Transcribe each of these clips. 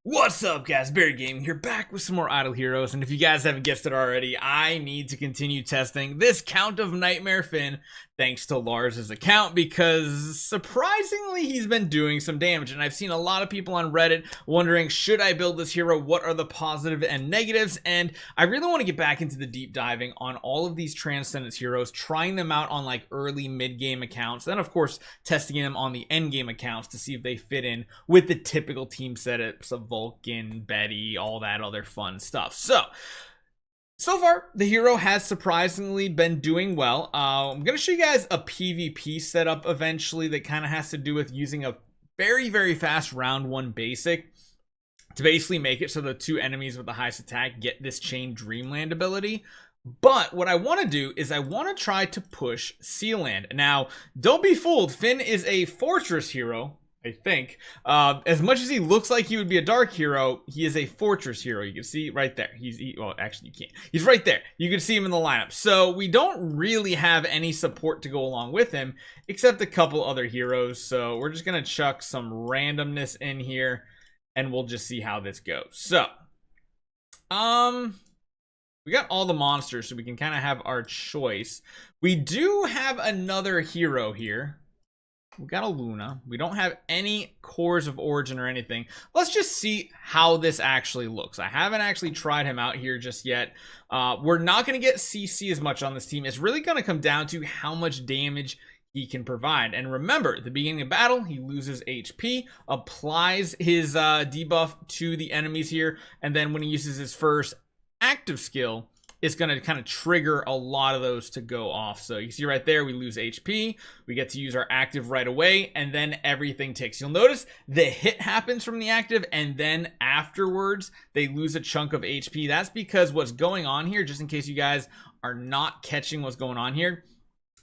What's up, guys? Barry Gaming here, back with some more Idle Heroes, and if you guys haven't guessed it already, I need to continue testing this Count of Nightmare Finn thanks to Lars's account, because surprisingly he's been doing some damage, and I've seen a lot of people on Reddit wondering, should I build this hero? What are the positive and negatives? And I really want to get back into the deep diving on all of these Transcendence heroes, trying them out on like early mid-game accounts, then of course testing them on the end game accounts to see if they fit in with the typical team setups of Vulcan, Betty, all that other fun stuff. So far, the hero has surprisingly been doing well. I'm going to show you guys a PvP setup eventually that kind of has to do with using a very fast round 1 basic to basically make it so the two enemies with the highest attack get this Chain Dreamland ability. But what I want to do is I want to try to push Sealand. Now, don't be fooled. Finn is a fortress hero, I think. As much as he looks like he would be a dark hero, he is a fortress hero. You can see right there. Well, actually, you can't. He's right there. You can see him in the lineup. So we don't really have any support to go along with him, except a couple other heroes. So we're just going to chuck some randomness in here, and we'll just see how this goes. So, we got all the monsters, so we can kind of have our choice. We do have another hero here. We got a Luna. We don't have any cores of origin or anything. Let's just see how this actually looks. I haven't actually tried him out here just yet. We're not going to get CC as much on this team. It's really going to come down to how much damage he can provide. And remember, at the beginning of battle, he loses HP, applies his debuff to the enemies here, and then when he uses his first active skill, it's going to kind of trigger a lot of those to go off. So you see right there, we lose HP. We get to use our active right away, and then everything ticks. You'll notice the hit happens from the active, and then afterwards, they lose a chunk of HP. That's because what's going on here, just in case you guys are not catching what's going on here,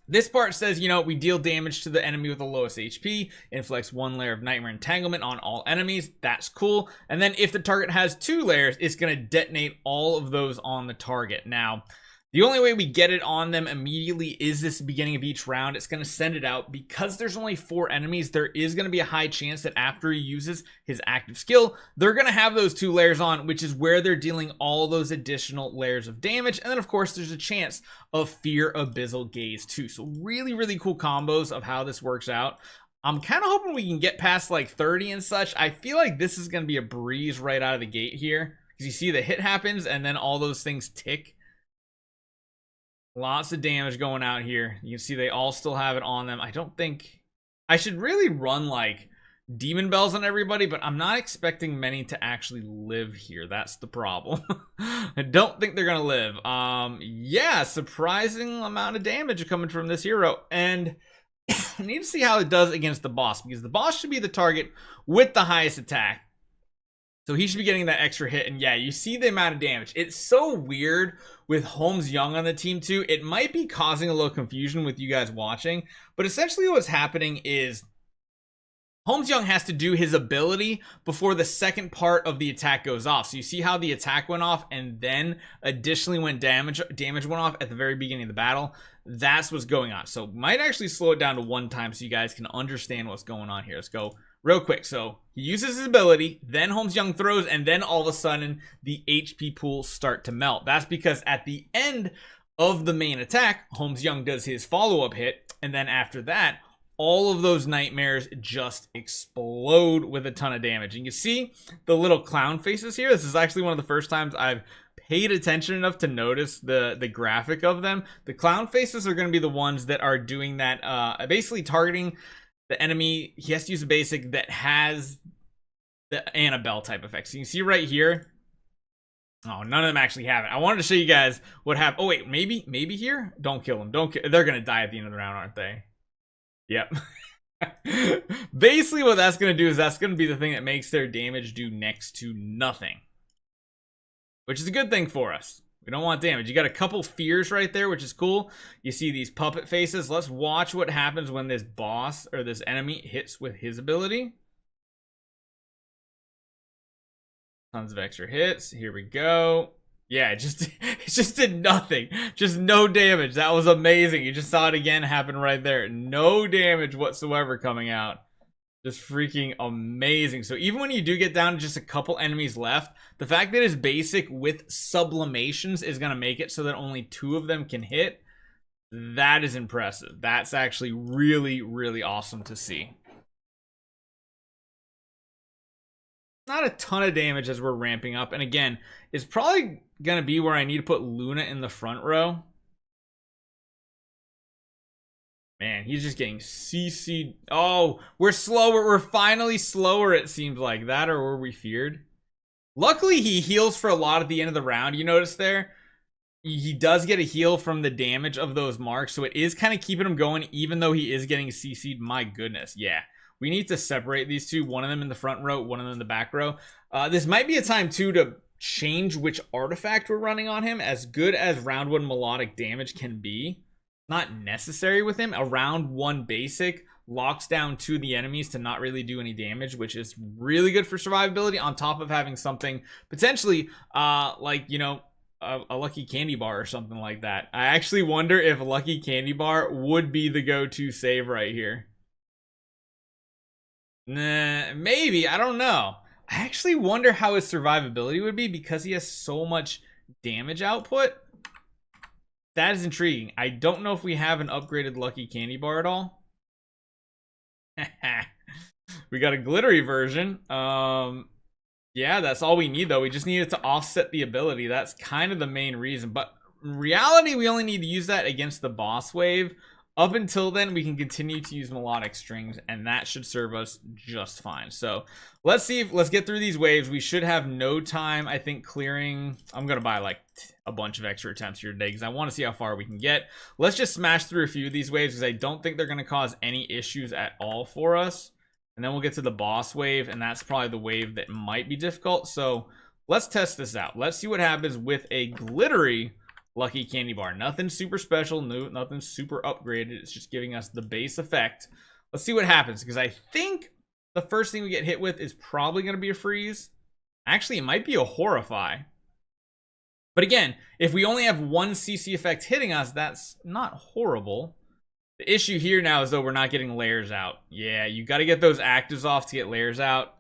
this part says, you know, we deal damage to the enemy with the lowest HP, inflicts 1 layer of Nightmare Entanglement on all enemies. That's cool. And then if the target has 2 layers, it's going to detonate all of those on the target. Now, the only way we get it on them immediately is this beginning of each round. It's going to send it out. Because there's only 4 enemies, there is going to be a high chance that after he uses his active skill, they're going to have those 2 layers on, which is where they're dealing all those additional layers of damage. And then, of course, there's a chance of Fear Abyssal Gaze too. So really cool combos of how this works out. I'm kind of hoping we can get past like 30 and such. I feel like this is going to be a breeze right out of the gate here, because you see the hit happens and then all those things tick. Lots of damage going out here. You can see they all still have it on them. I don't think I should really run like demon bells on everybody, but I'm not expecting many to actually live here. That's the problem. I don't think they're gonna live. Yeah, surprising amount of damage coming from this hero, and I need to see how it does against the boss, because the boss should be the target with the highest attack. So he should be getting that extra hit, and yeah, you see the amount of damage. It's so weird with Holmes Young on the team too. It might be causing a little confusion with you guys watching, but essentially what's happening is Holmes Young has to do his ability before the second part of the attack goes off. So you see how the attack went off, and then additionally when damage went off at the very beginning of the battle. That's what's going on. So might actually slow it down to 1 time so you guys can understand what's going on here. Let's go real quick. So he uses his ability, then Holmes Young throws, and then all of a sudden the HP pools start to melt. That's because at the end of the main attack, Holmes Young does his follow-up hit, and then after that, all of those nightmares just explode with a ton of damage. And you see the little clown faces here. This is actually one of the first times I've paid attention enough to notice the graphic of them. The clown faces are going to be the ones that are doing that, basically targeting the enemy. He has to use a basic that has the Annabelle type effect. So you can see right here. Oh, none of them actually have it. I wanted to show you guys what happened. Oh wait, maybe here. Don't kill them. They're gonna die at the end of the round, aren't they? Yep. Basically, what that's gonna do is that's gonna be the thing that makes their damage do next to nothing, which is a good thing for us. We don't want damage. You got a couple fears right there, which is cool. You see these puppet faces. Let's watch what happens when this boss or this enemy hits with his ability. Tons of extra hits. Here we go. Yeah, it just did nothing. Just no damage. That was amazing. You just saw it again happen right there. No damage whatsoever coming out. Just freaking amazing. So even when you do get down to just a couple enemies left, the fact that his basic with sublimations is going to make it so that only 2 of them can hit, that is impressive. That's actually really, really awesome to see. Not a ton of damage as we're ramping up. And again, it's probably going to be where I need to put Luna in the front row. Man, he's just getting CC'd. Oh, we're slower. We're finally slower, it seems like. That or were we feared? Luckily, he heals for a lot at the end of the round. You notice there? He does get a heal from the damage of those marks. So it is kind of keeping him going, even though he is getting CC'd. My goodness. Yeah. We need to separate these two. One of them in the front row, one of them in the back row. This might be a time, too, to change which artifact we're running on him. As good as round 1 melodic damage can be, not necessary with him. A round 1 basic locks down 2 of the enemies to not really do any damage, which is really good for survivability, on top of having something potentially like, you know, a lucky candy bar or something like that. I actually wonder if lucky candy bar would be the go-to save right here. Nah, maybe. I don't know. I actually wonder how his survivability would be because he has so much damage output. That is intriguing. I don't know if we have an upgraded lucky candy bar at all. We got a glittery version. Yeah, that's all we need though. We just need it to offset the ability. That's kind of the main reason. But in reality, we only need to use that against the boss wave. Up until then, we can continue to use melodic strings, and that should serve us just fine. So let's get through these waves. We should have no time, I think, clearing. I'm gonna buy like a bunch of extra attempts here today because I want to see how far we can get. Let's just smash through a few of these waves because I don't think they're gonna cause any issues at all for us. And then we'll get to the boss wave, and that's probably the wave that might be difficult. So let's test this out. Let's see what happens with a glittery lucky candy bar. Nothing super special, no, nothing super upgraded. It's just giving us the base effect. Let's see what happens, because I think the first thing we get hit with is probably going to be a freeze. Actually, it might be a horrify. But again, if we only have 1 CC effect hitting us, that's not horrible. The issue here now is, though, we're not getting layers out. Yeah, you got to get those actives off to get layers out.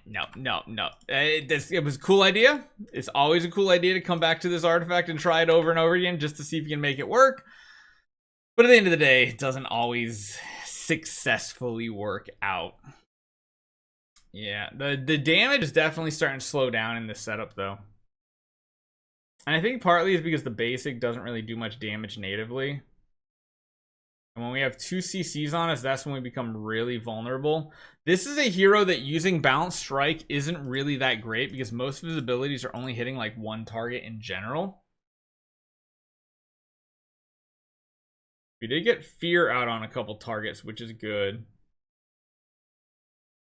No. It was a cool idea. It's always a cool idea to come back to this artifact and try it over and over again just to see if you can make it work. But at the end of the day, it doesn't always successfully work out. Yeah, the damage is definitely starting to slow down in this setup, though. And I think partly is because the basic doesn't really do much damage natively. And when we have 2 CCs on us, that's when we become really vulnerable. This is a hero that using Balanced Strike isn't really that great because most of his abilities are only hitting like 1 target in general. We did get Fear out on a couple targets, which is good.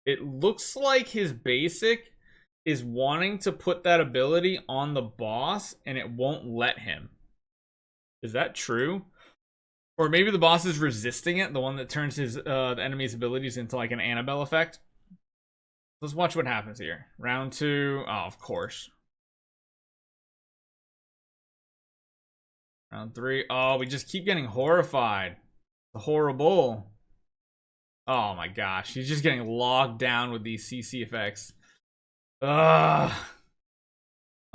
It looks like his basic is wanting to put that ability on the boss and it won't let him. Is that true? Or maybe the boss is resisting it, the one that turns his the enemy's abilities into like an Annabelle effect. Let's watch what happens here. Round 2. Oh, of course. Round 3. Oh, we just keep getting horrified. The horrible. Oh my gosh. He's just getting logged down with these CC effects. Ugh.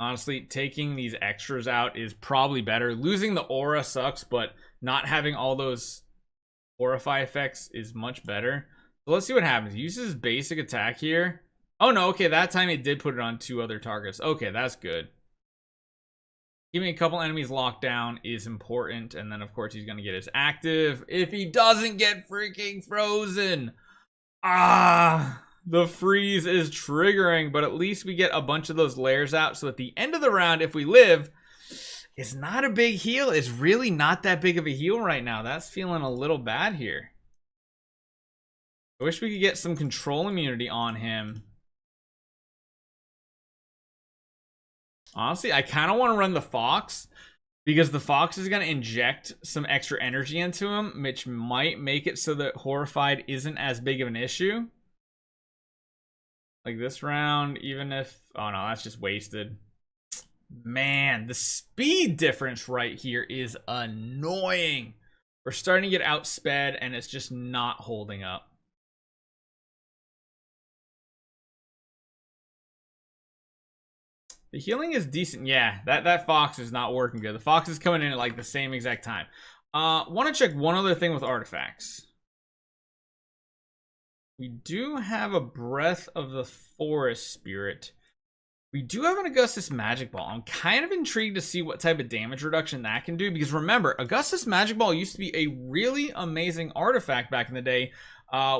Honestly, taking these extras out is probably better. Losing the aura sucks, but not having all those horrify effects is much better. So let's see what happens. He uses basic attack here. Oh no, okay, that time it did put it on 2 other targets. Okay, that's good. Keeping a couple enemies locked down is important. And then, of course, he's going to get his active. If he doesn't get freaking frozen. Ah, the freeze is triggering. But at least we get a bunch of those layers out. So at the end of the round, if we live, it's not a big heal. It's really not that big of a heal right now. That's feeling a little bad here. I wish we could get some control immunity on him. Honestly, I kind of want to run the Fox because the Fox is going to inject some extra energy into him, which might make it so that Horrified isn't as big of an issue. Like this round, even if... Oh no, that's just wasted. Man, the speed difference right here is annoying. We're starting to get outsped, and it's just not holding up. The healing is decent. Yeah, that fox is not working good. The fox is coming in at like the same exact time. Want to check one other thing with artifacts. We do have a Breath of the Forest Spirit. We do have an Augustus Magic Ball. I'm kind of intrigued to see what type of damage reduction that can do, because remember, Augustus Magic Ball used to be a really amazing artifact back in the day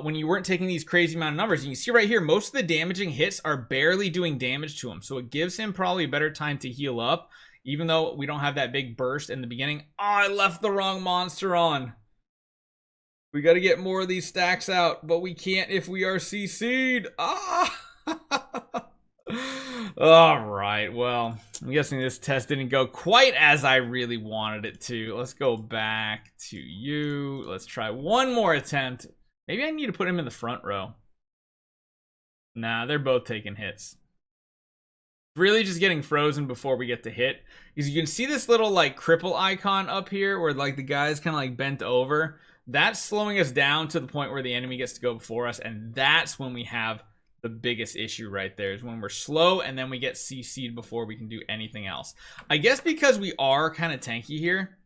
when you weren't taking these crazy amount of numbers. And you see right here, most of the damaging hits are barely doing damage to him, so it gives him probably a better time to heal up, even though we don't have that big burst in the beginning. Oh, I left the wrong monster on. We got to get more of these stacks out, but we can't if we are CC'd. Ah! Alright, well, I'm guessing this test didn't go quite as I really wanted it to. Let's go back to you. Let's try one more attempt. Maybe I need to put him in the front row. Nah, they're both taking hits. Really just getting frozen before we get to hit. Because you can see this little like cripple icon up here where like the guy's kind of like bent over. That's slowing us down to the point where the enemy gets to go before us, and that's when we have the biggest issue right there, is when we're slow and then we get CC'd before we can do anything else. I guess because we are kind of tanky here,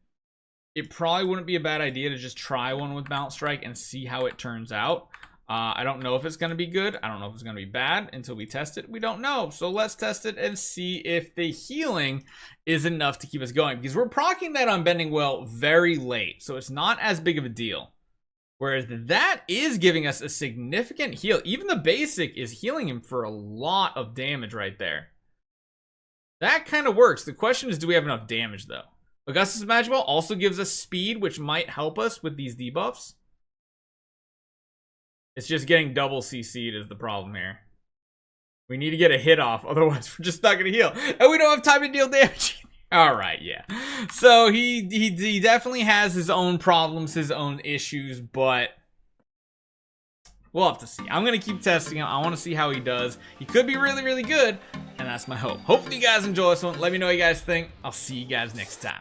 it probably wouldn't be a bad idea to just try one with Mount Strike and see how it turns out. I don't know if it's going to be good. I don't know if it's going to be bad until we test it. We don't know. So let's test it and see if the healing is enough to keep us going, because we're proccing that on Bending Well very late, so it's not as big of a deal. Whereas that is giving us a significant heal. Even the basic is healing him for a lot of damage right there. That kind of works. The question is, do we have enough damage though? Augustus Magic Ball also gives us speed, which might help us with these debuffs. It's just getting double CC'd is the problem here. We need to get a hit off, otherwise we're just not going to heal. And we don't have time to deal damage. Alright, yeah. So he definitely has his own problems, his own issues, but we'll have to see. I'm going to keep testing him. I want to see how he does. He could be really, really good, and that's my hope. Hopefully you guys enjoy this one. Let me know what you guys think. I'll see you guys next time.